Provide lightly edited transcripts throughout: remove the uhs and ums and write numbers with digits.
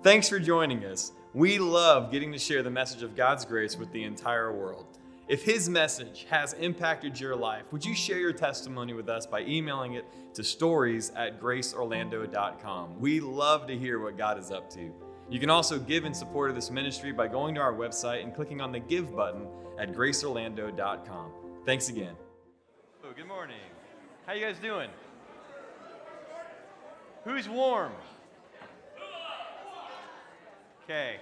Thanks for joining us. We love getting to share the message of God's grace with the entire world. If His message has impacted your life, would you share your testimony with us by emailing it to stories@graceorlando.com. We love to hear what God is up to. You can also give in support of this ministry by going to our website and clicking on the Give button at graceorlando.com. Thanks again. Oh, good morning. How you guys doing? Who's warm? Okay.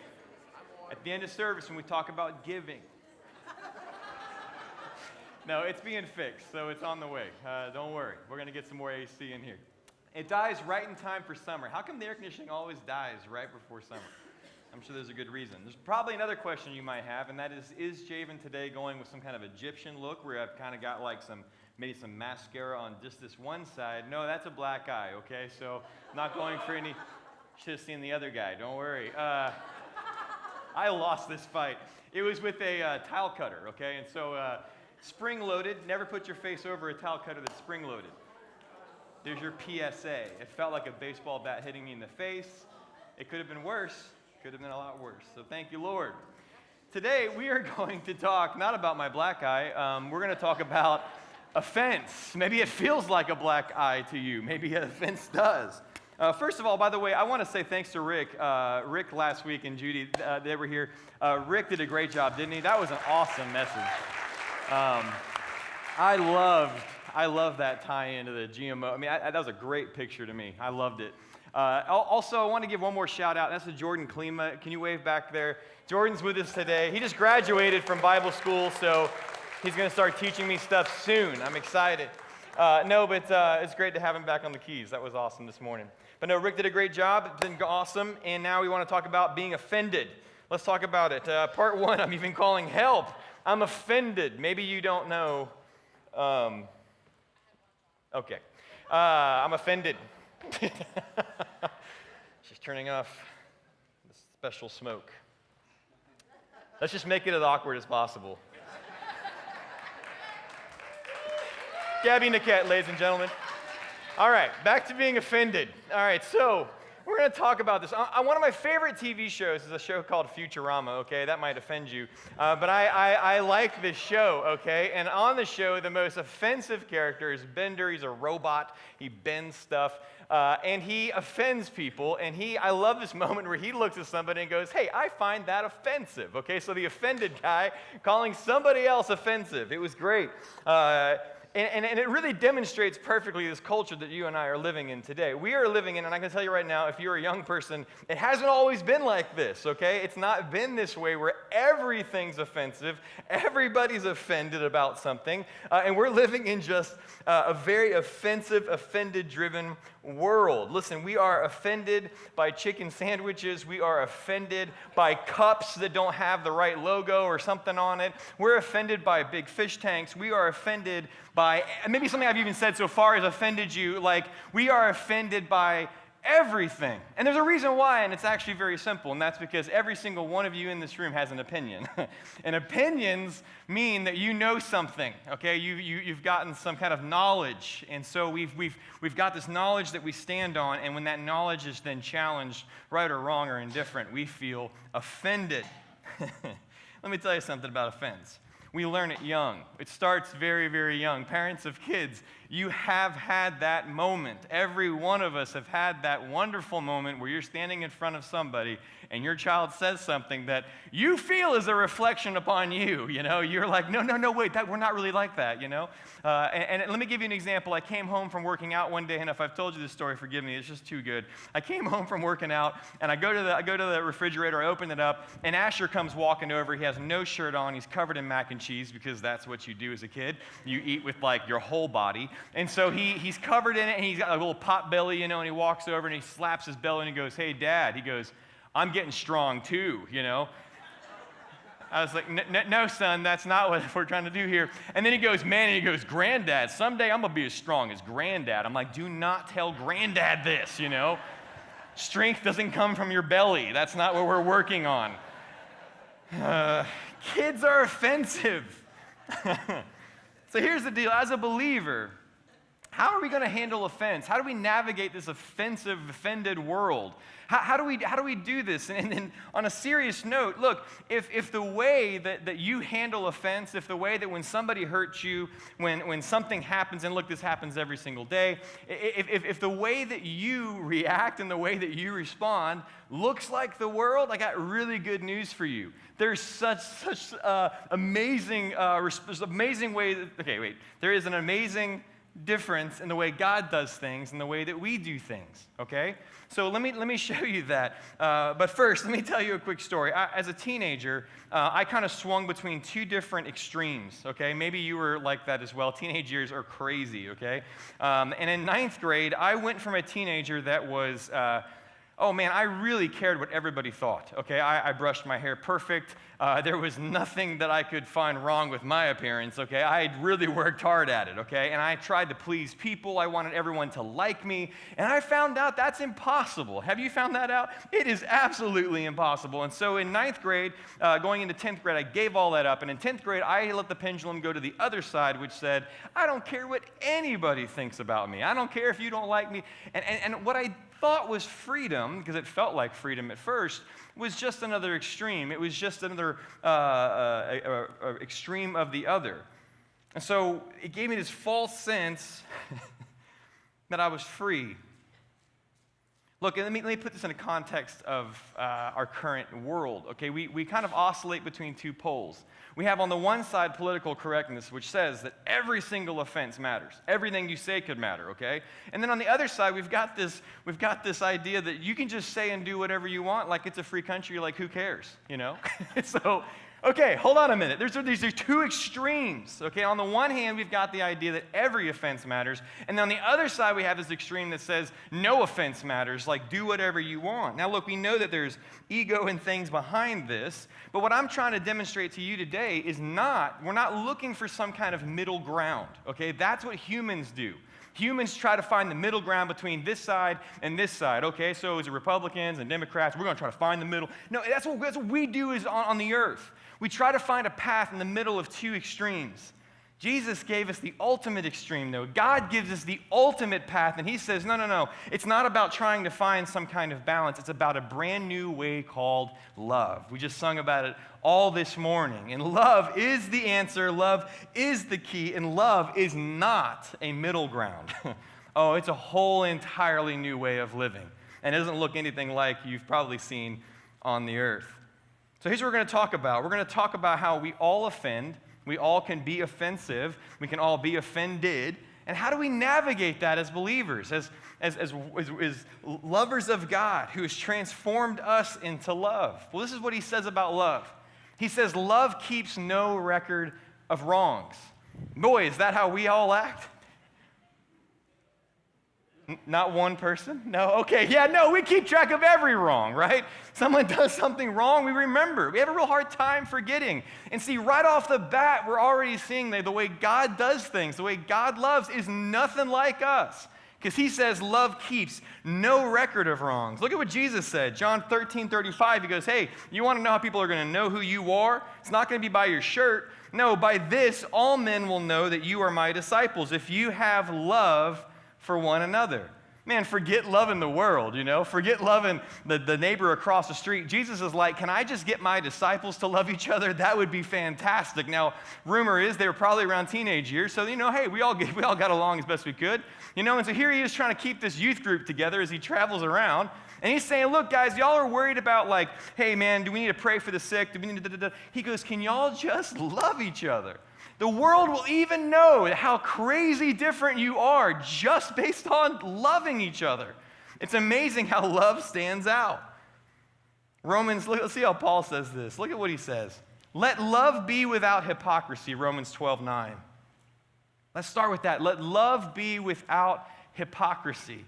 At the end of service, when we talk about giving. No, it's being fixed, so it's on the way. Don't worry. We're going to get some more AC in here. It dies right in time for summer. How come the air conditioning always dies right before summer? I'm sure there's a good reason. There's probably another question you might have, and that is Javin today going with some kind of Egyptian look where I've kind of got like maybe some mascara on just this one side? No, that's a black eye, okay? So I'm not going for any, should have seen the other guy, don't worry. I lost this fight. It was with a tile cutter, okay? And so spring-loaded, never put your face over a tile cutter that's spring-loaded. There's your PSA. It felt like a baseball bat hitting me in the face. It could have been worse. Could have been a lot worse. So thank you, Lord. Today, we are going to talk not about my black eye. We're going to talk about offense. Maybe it feels like a black eye to you. Maybe offense does. First of all, by the way, I want to say thanks to Rick. Rick last week and Judy, they were here. Rick did a great job, didn't he? That was an awesome message. I love that tie-in to the GMO. I mean, that was a great picture to me. I loved it. Also, I want to give one more shout out. That's to Jordan Klima. Can you wave back there? Jordan's with us today. He just graduated from Bible school, so he's going to start teaching me stuff soon. I'm excited. It's great to have him back on the keys. That was awesome this morning. But no, Rick did a great job. It's been awesome. And now we want to talk about being offended. Let's talk about it. Part one, I'm even calling help. I'm offended. Maybe you don't know. Okay. I'm offended. She's turning off the special smoke. Let's just make it as awkward as possible. Gabby Niquette, ladies and gentlemen. All right, back to being offended. All right, so we're going to talk about this. One of my favorite TV shows is a show called Futurama, okay? That might offend you. But I like this show, okay? And on the show, the most offensive character is Bender. He's a robot. He bends stuff. And he offends people. And I love this moment where he looks at somebody and goes, hey, I find that offensive, okay? So the offended guy calling somebody else offensive. It was great. And it really demonstrates perfectly this culture that you and I are living in today. We are living in, and I can tell you right now, if you're a young person, it hasn't always been like this, okay? It's not been this way where everything's offensive, everybody's offended about something, and we're living in just a very offensive, offended-driven world. Listen, we are offended by chicken sandwiches. We are offended by cups that don't have the right logo or something on it. We're offended by big fish tanks. We are offended by, maybe something I've even said so far has offended you, like we are offended by everything. And there's a reason why, and it's actually very simple, and that's because every single one of you in this room has an opinion. And opinions mean that you know something, okay? You've gotten some kind of knowledge, and so we've got this knowledge that we stand on, and when that knowledge is then challenged, right or wrong or indifferent, we feel offended. Let me tell you something about offense. We learn it young. It starts very, very young. Parents of kids, you have had that moment. Every one of us have had that wonderful moment where you're standing in front of somebody and your child says something that you feel is a reflection upon you. You know, you're like, no, wait, we're not really like that, you know? And let me give you an example. I came home from working out one day, and if I've told you this story, forgive me, it's just too good. I came home from working out, and I go to the refrigerator, I open it up, and Asher comes walking over. He has no shirt on. He's covered in mac and cheese because that's what you do as a kid. You eat with, like, your whole body. And so he's covered in it, and he's got a little pot belly, you know, and he walks over, and he slaps his belly, and he goes, hey, Dad. He goes, I'm getting strong, too, you know. I was like, no, son, that's not what we're trying to do here. And then he goes, Granddad, someday I'm going to be as strong as Granddad. I'm like, do not tell Granddad this, you know. Strength doesn't come from your belly. That's not what we're working on. Kids are offensive. So here's the deal. As a believer, How are we going to handle offense? How do we navigate this offensive, offended world? How do we do this? And on a serious note, look, if the way that you handle offense, if the way that when somebody hurts you, when something happens, and look, this happens every single day, if the way that you react and the way that you respond looks like the world, I got really good news for you. There's such amazing way. There is an amazing difference in the way God does things and the way that we do things, okay? So let me show you that. But first, let me tell you a quick story. As a teenager, I kind of swung between two different extremes, okay? Maybe you were like that as well. Teenage years are crazy, okay? And in ninth grade, I went from a teenager that was... oh man, I really cared what everybody thought, okay? I brushed my hair perfect. There was nothing that I could find wrong with my appearance, okay? I had really worked hard at it, okay? And I tried to please people. I wanted everyone to like me. And I found out that's impossible. Have you found that out? It is absolutely impossible. And so in ninth grade, going into 10th grade, I gave all that up. And in 10th grade, I let the pendulum go to the other side, which said, I don't care what anybody thinks about me. I don't care if you don't like me. And what I thought was freedom, because it felt like freedom at first, was just another extreme. It was just another extreme of the other. And so it gave me this false sense that I was free. Look, let me put this in a context of our current world, okay? We kind of oscillate between two poles. We have on the one side political correctness, which says that every single offense matters. Everything you say could matter, okay? And then on the other side, we've got this idea that you can just say and do whatever you want, like it's a free country, like who cares, you know? So, okay, hold on a minute. These are two extremes, okay? On the one hand, we've got the idea that every offense matters, and on the other side, we have this extreme that says no offense matters, like do whatever you want. Now, look, we know that there's ego and things behind this, but what I'm trying to demonstrate to you today is we're not looking for some kind of middle ground, okay? That's what humans do. Humans try to find the middle ground between this side and this side. Okay, so as Republicans and Democrats, we're going to try to find the middle. No, that's what we do is on the earth. We try to find a path in the middle of two extremes. Jesus gave us the ultimate extreme, though. God gives us the ultimate path, and he says, no. It's not about trying to find some kind of balance. It's about a brand new way called love. We just sung about it all this morning. And love is the answer. Love is the key. And love is not a middle ground. Oh, it's a whole entirely new way of living. And it doesn't look anything like you've probably seen on the earth. So here's what we're going to talk about. We're going to talk about how we all offend. We all can be offensive. We can all be offended. And how do we navigate that as believers, as lovers of God who has transformed us into love? Well, this is what he says about love. He says, love keeps no record of wrongs. Boy, is that how we all act? Not one person? No? Okay, yeah, no, we keep track of every wrong, right? Someone does something wrong, we remember. We have a real hard time forgetting. And see, right off the bat, we're already seeing the way God does things, the way God loves is nothing like us. Because he says love keeps no record of wrongs. Look at what Jesus said. John 13:35, he goes, hey, you want to know how people are going to know who you are? It's not going to be by your shirt. No, by this, all men will know that you are my disciples, if you have love for one another. Man, forget loving the world, you know? Forget loving the neighbor across the street. Jesus is like, can I just get my disciples to love each other? That would be fantastic. Now, rumor is they were probably around teenage years, so, you know, hey, we all got along as best we could. You know, and so here he is trying to keep this youth group together as he travels around. And he's saying, look, guys, y'all are worried about like, hey, man, do we need to pray for the sick? Do we need to He goes, can y'all just love each other? The world will even know how crazy different you are just based on loving each other. It's amazing how love stands out. Let's see how Paul says this. Look at what he says. Let love be without hypocrisy, Romans 12:9. Let's start with that. Let love be without hypocrisy.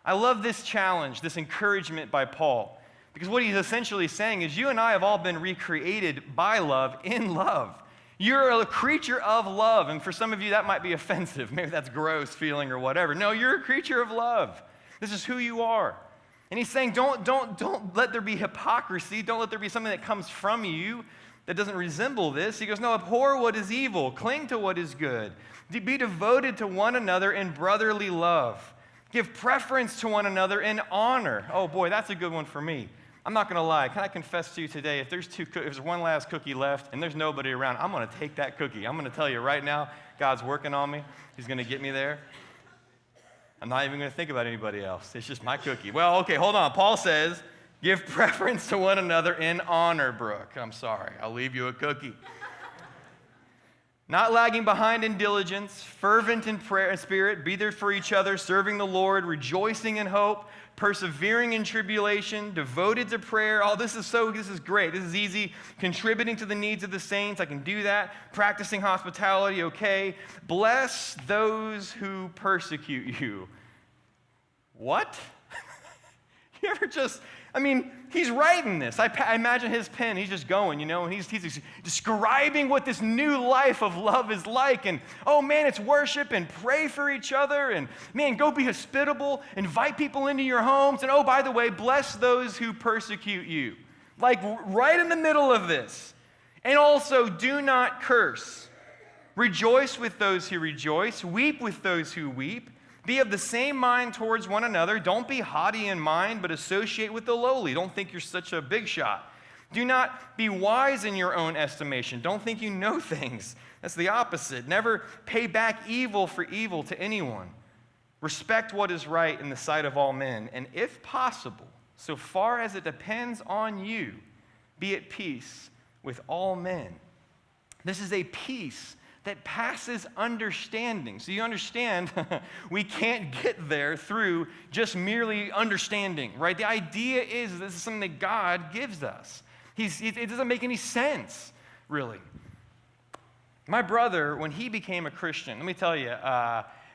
I love this challenge, this encouragement by Paul, because what he's essentially saying is you and I have all been recreated by love, in love. You're a creature of love, and for some of you that might be offensive. Maybe that's gross feeling or whatever. No, you're a creature of love. This is who you are. And he's saying don't let there be hypocrisy. Don't let there be something that comes from you that doesn't resemble this. He goes, no, abhor what is evil, cling to what is good. Be devoted to one another in brotherly love. Give preference to one another in honor. Oh boy, that's a good one for me. I'm not going to lie. Can I confess to you today, if there's one last cookie left and there's nobody around, I'm going to take that cookie. I'm going to tell you right now, God's working on me. He's going to get me there. I'm not even going to think about anybody else. It's just my cookie. Well, okay, hold on. Paul says, give preference to one another in honor, Brooke. I'm sorry. I'll leave you a cookie. Not lagging behind in diligence, fervent in prayer and spirit, be there for each other, serving the Lord, rejoicing in hope, persevering in tribulation, devoted to prayer. Oh, this is great. This is easy. Contributing to the needs of the saints, I can do that. Practicing hospitality, okay. Bless those who persecute you. What? You ever he's writing this. I imagine his pen, he's just going, and he's describing what this new life of love is like. And, oh, man, it's worship and pray for each other. And, man, go be hospitable, invite people into your homes. And, oh, by the way, bless those who persecute you. Like, right in the middle of this. And also, do not curse. Rejoice with those who rejoice. Weep with those who weep. Be of the same mind towards one another. Don't be haughty in mind, but associate with the lowly. Don't think you're such a big shot. Do not be wise in your own estimation. Don't think you know things. That's the opposite. Never pay back evil for evil to anyone. Respect what is right in the sight of all men. And if possible, so far as it depends on you, be at peace with all men. This is a peace that passes understanding. So you understand, we can't get there through just merely understanding, right? The idea is this is something that God gives us. It doesn't make any sense, really. My brother, when he became a Christian, let me tell you,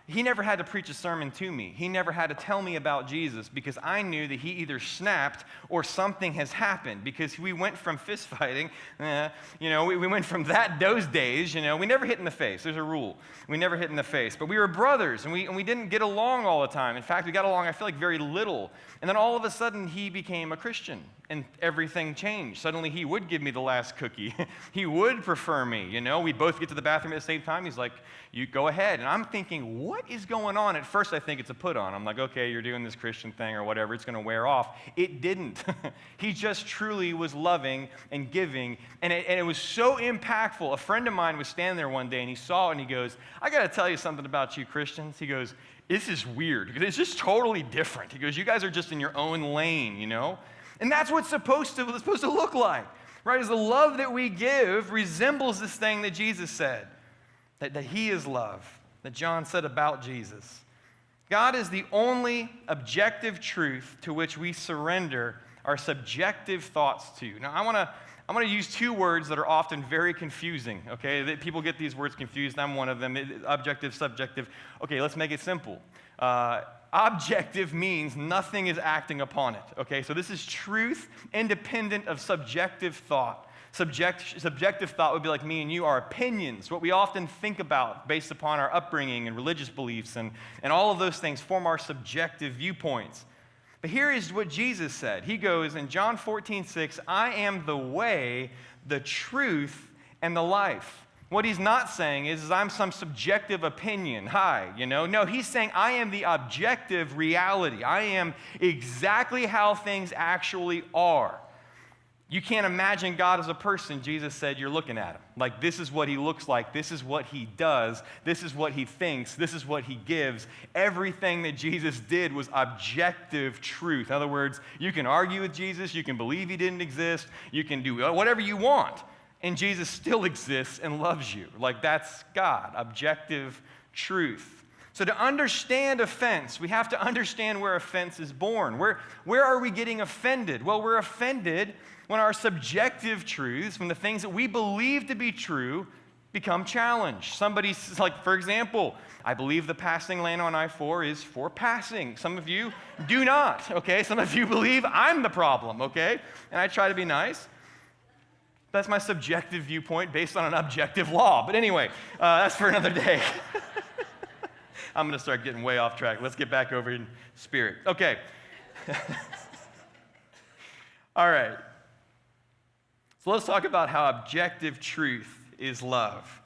he never had to preach a sermon to me. He never had to tell me about Jesus because I knew that he either snapped or something has happened because we went from fist fighting, we went from those days, we never hit in the face. There's a rule. We never hit in the face. But we were brothers and we didn't get along all the time. In fact, we got along, I feel like, very little. And then all of a sudden he became a Christian and everything changed. Suddenly he would give me the last cookie. He would prefer me, We'd both get to the bathroom at the same time. He's like, you go ahead. And I'm thinking, what is going on? At first I think it's a put on. I'm like, okay, you're doing this Christian thing or whatever. It's going to wear off. It didn't. He just truly was loving and giving. And it was so impactful. A friend of mine was standing there one day and he saw it and he goes, I got to tell you something about you Christians. He goes, this is weird. It's just totally different. He goes, you guys are just in your own lane, And that's what it's supposed to look like, right? Is the love that we give resembles this thing that Jesus said, that he is love, that John said about Jesus. God is the only objective truth to which we surrender our subjective thoughts to. Now, I want to use two words that are often very confusing, okay? People get these words confused. I'm one of them. Objective, subjective. Okay, let's make it simple. Objective means nothing is acting upon it, okay? So this is truth independent of subjective thought. Subjective thought would be like me and you, our opinions, what we often think about based upon our upbringing and religious beliefs, and all of those things form our subjective viewpoints. But here is what Jesus said. He goes in John 14:6, I am the way, the truth, and the life. What he's not saying is I'm some subjective opinion. No, he's saying I am the objective reality. I am exactly how things actually are. You can't imagine God as a person. Jesus said you're looking at him. Like, this is what he looks like. This is what he does. This is what he thinks. This is what he gives. Everything that Jesus did was objective truth. In other words, you can argue with Jesus. You can believe he didn't exist. You can do whatever you want. And Jesus still exists and loves you. Like, that's God, objective truth. So to understand offense, we have to understand where offense is born. Where are we getting offended? Well, we're offended when our subjective truths, when the things that we believe to be true, become challenged. Somebody's like, for example, I believe the passing lane on I-4 is for passing. Some of you do not, okay? Some of you believe I'm the problem, okay? And I try to be nice. That's my subjective viewpoint based on an objective law. But anyway, that's for another day. I'm going to start getting way off track. Let's get back over in spirit. Okay. All right. So let's talk about how objective truth is love.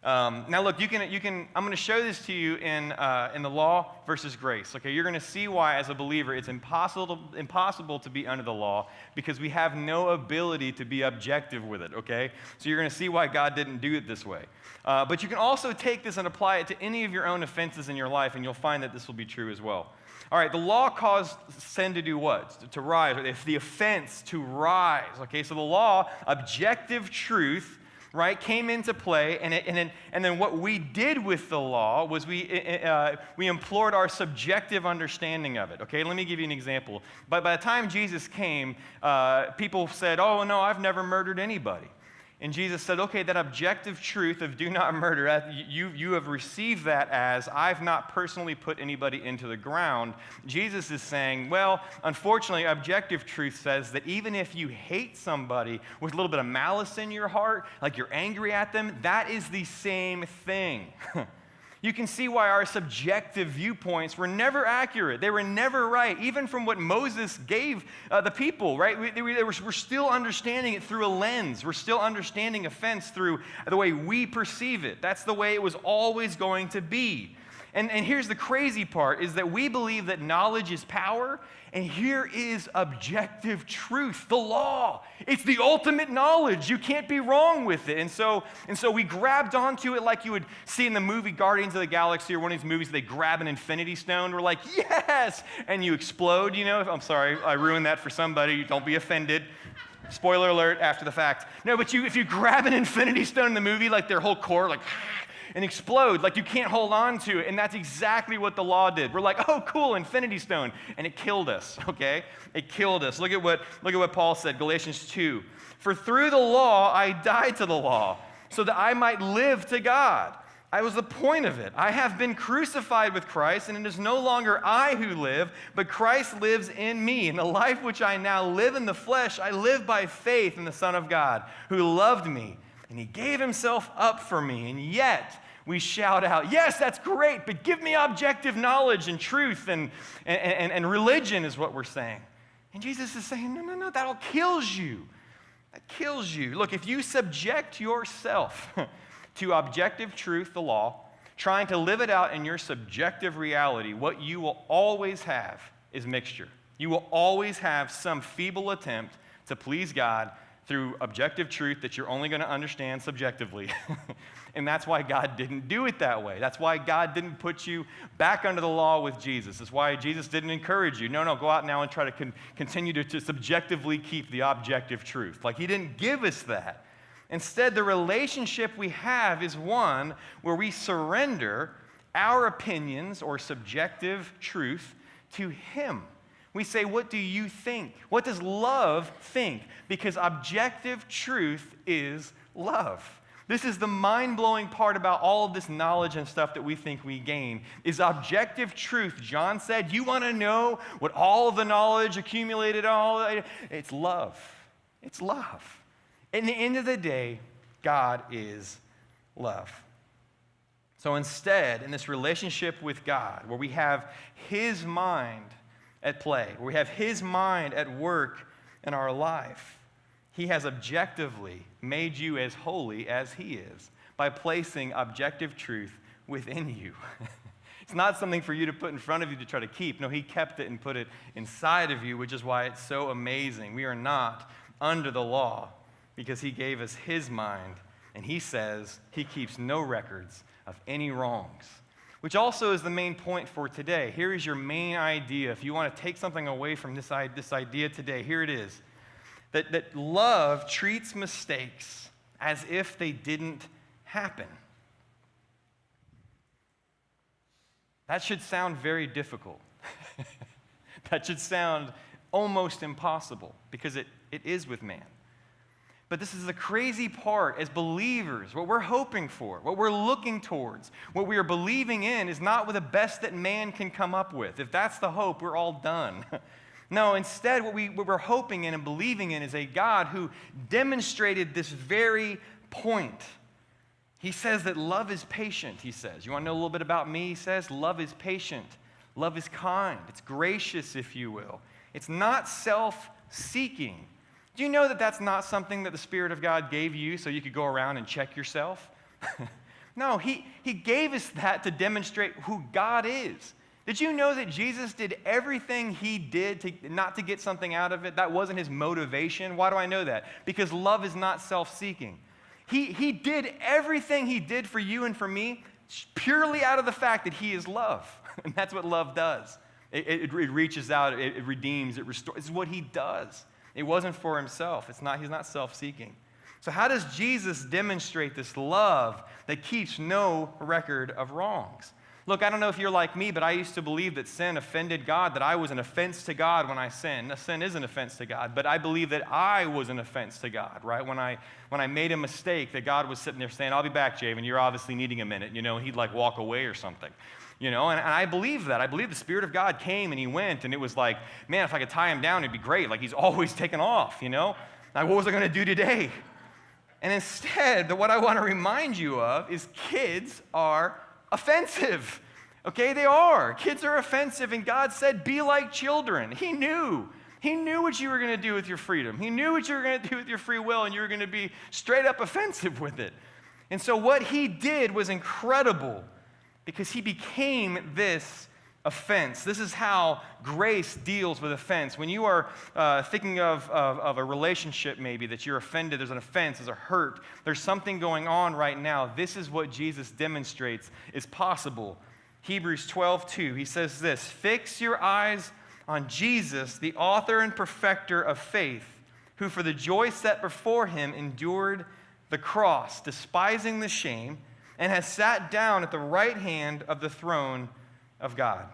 Now look, I'm going to show this to you in the law versus grace. Okay, you're going to see why, as a believer, it's impossible to be under the law because we have no ability to be objective with it. Okay, so you're going to see why God didn't do it this way. But you can also take this and apply it to any of your own offenses in your life, and you'll find that this will be true as well. All right, the law caused sin to do what? To rise. If the offense to rise. Okay, so the law, objective truth, right, came into play, and then what we did with the law was we implored our subjective understanding of it. Okay, let me give you an example. By the time Jesus came, people said, "Oh no, I've never murdered anybody." And Jesus said, okay, that objective truth of do not murder, you have received that as I've not personally put anybody into the ground. Jesus is saying, well, unfortunately, objective truth says that even if you hate somebody with a little bit of malice in your heart, like you're angry at them, that is the same thing. You can see why our subjective viewpoints were never accurate. They were never right, even from what Moses gave the people, right? We're still understanding it through a lens. We're still understanding offense through the way we perceive it. That's the way it was always going to be. And here's the crazy part, is that we believe that knowledge is power, and here is objective truth, the law. It's the ultimate knowledge. You can't be wrong with it. And so we grabbed onto it like you would see in the movie Guardians of the Galaxy or one of these movies, they grab an infinity stone. We're like, yes! And you explode, you know. I'm sorry, I ruined that for somebody. Don't be offended. Spoiler alert after the fact. No, but if you grab an infinity stone in the movie, like their whole core, like, and explode, like you can't hold on to it. And that's exactly what the law did. We're like, oh, cool, infinity stone. And it killed us, okay? It killed us. Look at what Paul said, Galatians 2. For through the law I died to the law, so that I might live to God. I was the point of it. I have been crucified with Christ, and it is no longer I who live, but Christ lives in me. In the life which I now live in the flesh, I live by faith in the Son of God, who loved me, and he gave himself up for me. And yet we shout out, yes, that's great, but give me objective knowledge and truth and religion is what we're saying. And Jesus is saying, no, that'll kill you. That kills you. Look, if you subject yourself to objective truth, the law, trying to live it out in your subjective reality, what you will always have is mixture. You will always have some feeble attempt to please God through objective truth that you're only going to understand subjectively. And that's why God didn't do it that way. That's why God didn't put you back under the law with Jesus. That's why Jesus didn't encourage you. No, go out now and try to continue to subjectively keep the objective truth. Like, he didn't give us that. Instead, the relationship we have is one where we surrender our opinions or subjective truth to him. We say, what do you think? What does love think? Because objective truth is love. This is the mind-blowing part about all of this knowledge and stuff that we think we gain, is objective truth. John said, you want to know what all of the knowledge accumulated, it's love. It's love. At the end of the day, God is love. So instead, in this relationship with God, where we have his mind at play, where we have his mind at work in our life, he has objectively made you as holy as he is by placing objective truth within you. It's not something for you to put in front of you to try to keep. No, he kept it and put it inside of you, which is why it's so amazing. We are not under the law because he gave us his mind, and he says he keeps no records of any wrongs. Which also is the main point for today. Here is your main idea. If you want to take something away from this idea today, here it is. That love treats mistakes as if they didn't happen. That should sound very difficult. That should sound almost impossible, because it is with man. But this is the crazy part as believers. What we're hoping for, what we're looking towards, what we are believing in is not the best that man can come up with. If that's the hope, we're all done. No, instead, what we're hoping in and believing in is a God who demonstrated this very point. He says that love is patient, he says. You want to know a little bit about me? He says love is patient. Love is kind. It's gracious, if you will. It's not self-seeking. Do you know that that's not something that the Spirit of God gave you so you could go around and check yourself? No, he gave us that to demonstrate who God is. Did you know that Jesus did everything he did not to get something out of it? That wasn't his motivation. Why do I know that? Because love is not self-seeking. He did everything he did for you and for me purely out of the fact that he is love. And that's what love does. It reaches out, it redeems, it restores. It's what he does. It wasn't for himself. He's not self-seeking. So how does Jesus demonstrate this love that keeps no record of wrongs? Look, I don't know if you're like me, but I used to believe that sin offended God, that I was an offense to God when I sinned. Now, sin is an offense to God, but I believe that I was an offense to God, right? When I made a mistake, that God was sitting there saying, I'll be back, Javin, you're obviously needing a minute, and he'd like walk away or something. And I believe that. I believe the Spirit of God came and he went, and it was like, man, if I could tie him down, it'd be great. Like he's always taking off, Like, what was I going to do today? And instead, what I want to remind you of is kids are offensive. Okay, they are. Kids are offensive, and God said, be like children. He knew. He knew what you were going to do with your freedom. He knew what you were going to do with your free will, and you were going to be straight up offensive with it. And so what he did was incredible because he became this offense. This is how grace deals with offense. When you are thinking of a relationship maybe that you're offended, there's an offense, there's a hurt, there's something going on right now. This is what Jesus demonstrates is possible. Hebrews 12:2, he says this, fix your eyes on Jesus, the author and perfecter of faith, who for the joy set before him endured the cross, despising the shame, and has sat down at the right hand of the throne of God.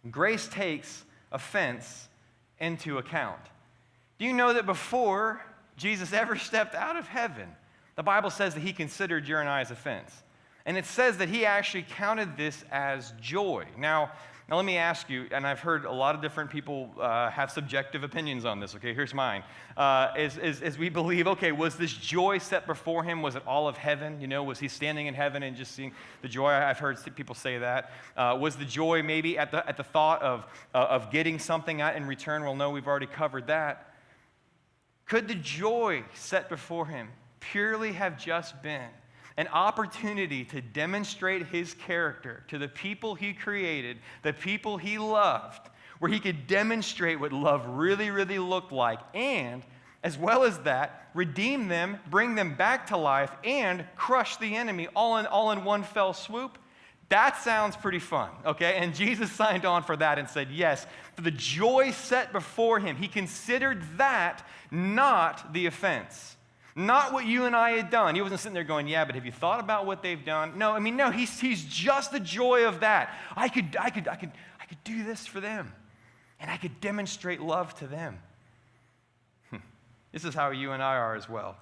Grace takes offense into account. Do you know that before Jesus ever stepped out of heaven, the Bible says that he considered your and I's offense? And it says that he actually counted this as joy. Now let me ask you, and I've heard a lot of different people have subjective opinions on this, okay? Here's mine. As we believe, okay, was this joy set before him? Was it all of heaven? Was he standing in heaven and just seeing the joy? I've heard people say that. Was the joy maybe at the thought of getting something in return? Well, no, we've already covered that. Could the joy set before him purely have just been an opportunity to demonstrate his character to the people he created, the people he loved, where he could demonstrate what love really, really looked like, and as well as that, redeem them, bring them back to life, and crush the enemy all in one fell swoop? That sounds pretty fun, okay? And Jesus signed on for that and said, yes, for the joy set before him, he considered that not the offense. Not what you and I had done. He wasn't sitting there going, yeah, but have you thought about what they've done? No, he's just the joy of that. I could do this for them, and I could demonstrate love to them. This is how you and I are as well.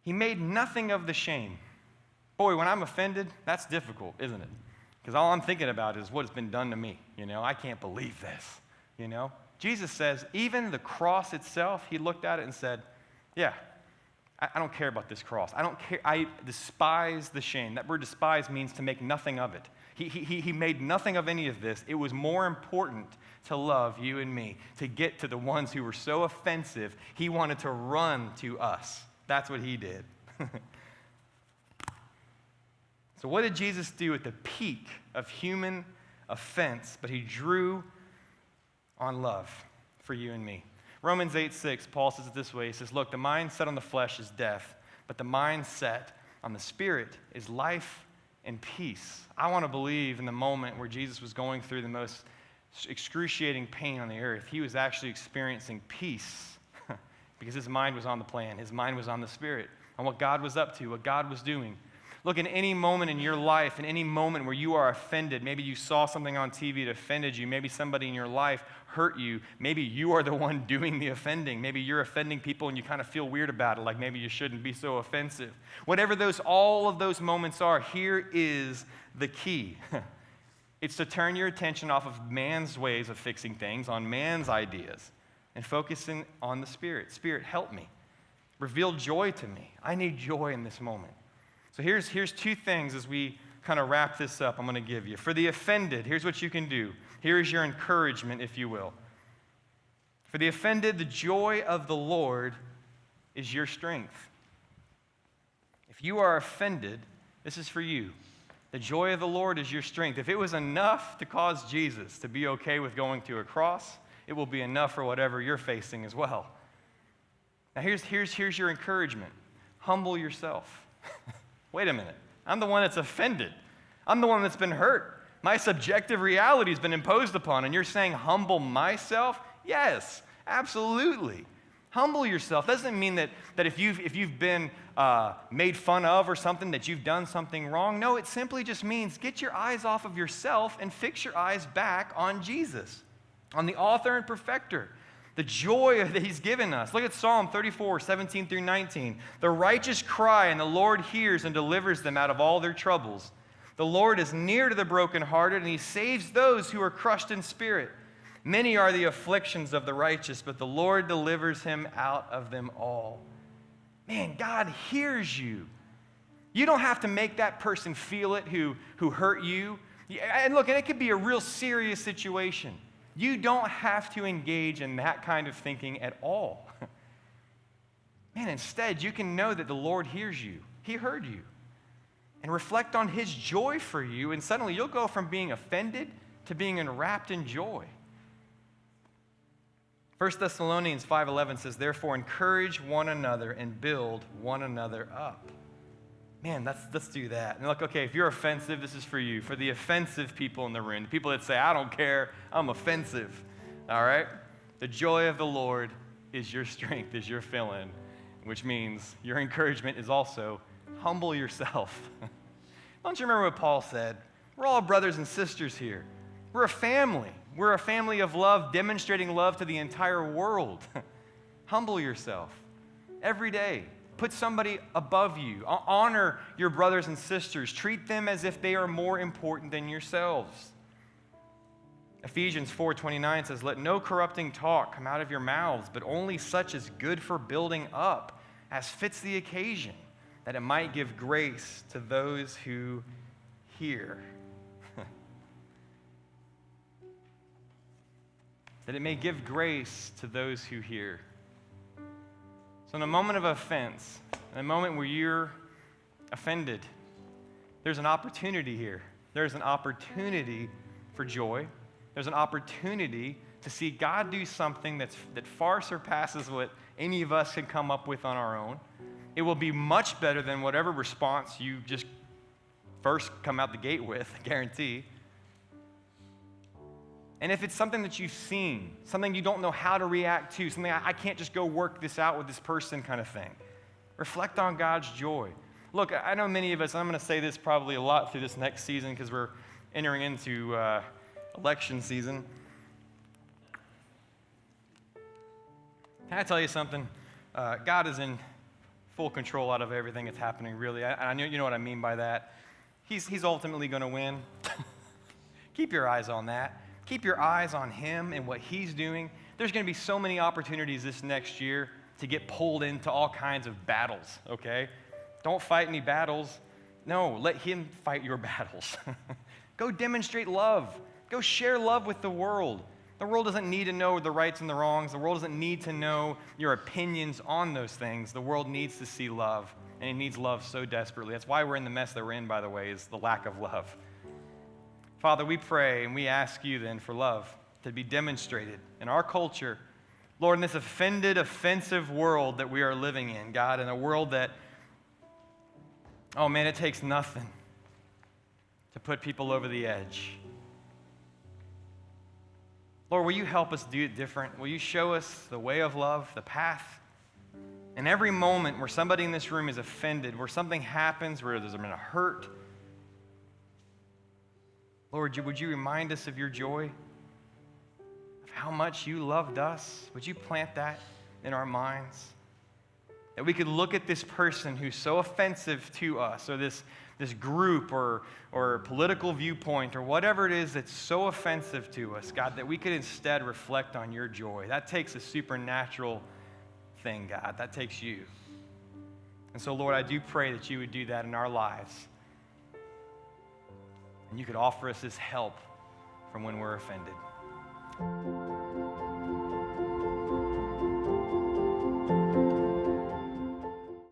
He made nothing of the shame. Boy, when I'm offended, that's difficult, isn't it? Because all I'm thinking about is what has been done to me. I can't believe this. Jesus says, even the cross itself, he looked at it and said, yeah, I don't care about this cross. I don't care. I despise the shame. That word despise means to make nothing of it. He made nothing of any of this. It was more important to love you and me, to get to the ones who were so offensive, he wanted to run to us. That's what he did. So what did Jesus do at the peak of human offense? But he drew on love for you and me. Romans 8:6, Paul says it this way. He says, look, the mind set on the flesh is death, but the mind set on the Spirit is life and peace. I want to believe in the moment where Jesus was going through the most excruciating pain on the earth, he was actually experiencing peace because his mind was on the plan. His mind was on the Spirit, on what God was up to, what God was doing. Look, in any moment in your life, in any moment where you are offended, maybe you saw something on TV that offended you, maybe somebody in your life hurt you, maybe you are the one doing the offending, maybe you're offending people and you kind of feel weird about it, like maybe you shouldn't be so offensive. Whatever all of those moments are, here is the key. It's to turn your attention off of man's ways of fixing things, on man's ideas, and focusing on the Spirit. Spirit, help me. Reveal joy to me. I need joy in this moment. So here's two things as we kind of wrap this up I'm going to give you. For the offended, here's what you can do. Here is your encouragement, if you will. For the offended, the joy of the Lord is your strength. If you are offended, this is for you. The joy of the Lord is your strength. If it was enough to cause Jesus to be okay with going to a cross, it will be enough for whatever you're facing as well. Now here's your encouragement. Humble yourself. Wait a minute. I'm the one that's offended. I'm the one that's been hurt. My subjective reality has been imposed upon, and you're saying humble myself? Yes, absolutely. Humble yourself. Doesn't mean that if you've been made fun of or something, that you've done something wrong. No, it simply just means get your eyes off of yourself and fix your eyes back on Jesus, on the author and perfecter, the joy that he's given us. Look at Psalm 34, 17 through 19. The righteous cry, and the Lord hears and delivers them out of all their troubles. The Lord is near to the brokenhearted, and he saves those who are crushed in spirit. Many are the afflictions of the righteous, but the Lord delivers him out of them all. Man, God hears you. You don't have to make that person feel it who hurt you. And look, it could be a real serious situation. You don't have to engage in that kind of thinking at all. Man, instead, you can know that the Lord hears you. He heard you. And reflect on his joy for you, and suddenly you'll go from being offended to being enwrapped in joy. 1 Thessalonians 5:11 says, therefore encourage one another and build one another up. Man, let's do that. And look, okay, if you're offensive, this is for you. For the offensive people in the room, the people that say, I don't care, I'm offensive. All right? The joy of the Lord is your strength, is your fill-in, which means your encouragement is also humble yourself. Don't you remember what Paul said? We're all brothers and sisters here. We're a family. We're a family of love, demonstrating love to the entire world. Humble yourself every day. Put somebody above you. Honor your brothers and sisters. Treat them as if they are more important than yourselves. Ephesians 4:29 says, let no corrupting talk come out of your mouths, but only such as good for building up, as fits the occasion, that it might give grace to those who hear. That it may give grace to those who hear. So in a moment of offense, in a moment where you're offended, there's an opportunity here. There's an opportunity for joy. There's an opportunity to see God do something that far surpasses what any of us can come up with on our own. It will be much better than whatever response you just first come out the gate with, I guarantee. And if it's something that you've seen, something you don't know how to react to, something I can't just go work this out with this person kind of thing, reflect on God's joy. Look, I know many of us, I'm going to say this probably a lot through this next season because we're entering into election season. Can I tell you something? God is in full control out of everything that's happening, really. I know you know what I mean by that. He's ultimately going to win. Keep your eyes on that. Keep your eyes on him and what he's doing. There's going to be so many opportunities this next year to get pulled into all kinds of battles, okay? Don't fight any battles. No, let him fight your battles. Go demonstrate love. Go share love with the world. The world doesn't need to know the rights and the wrongs. The world doesn't need to know your opinions on those things. The world needs to see love, and it needs love so desperately. That's why we're in the mess that we're in, by the way, is the lack of love. Father, we pray and we ask you then for love to be demonstrated in our culture. Lord, in this offended, offensive world that we are living in, God, in a world that, oh man, it takes nothing to put people over the edge. Lord, will you help us do it different? Will you show us the way of love, the path? In every moment where somebody in this room is offended, where something happens, where there's been a hurt, Lord, would you remind us of your joy, of how much you loved us? Would you plant that in our minds? That we could look at this person who's so offensive to us, or this group or political viewpoint or whatever it is that's so offensive to us, God, that we could instead reflect on your joy. That takes a supernatural thing, God. That takes you. And so, Lord, I do pray that you would do that in our lives. And you could offer us this help from when we're offended.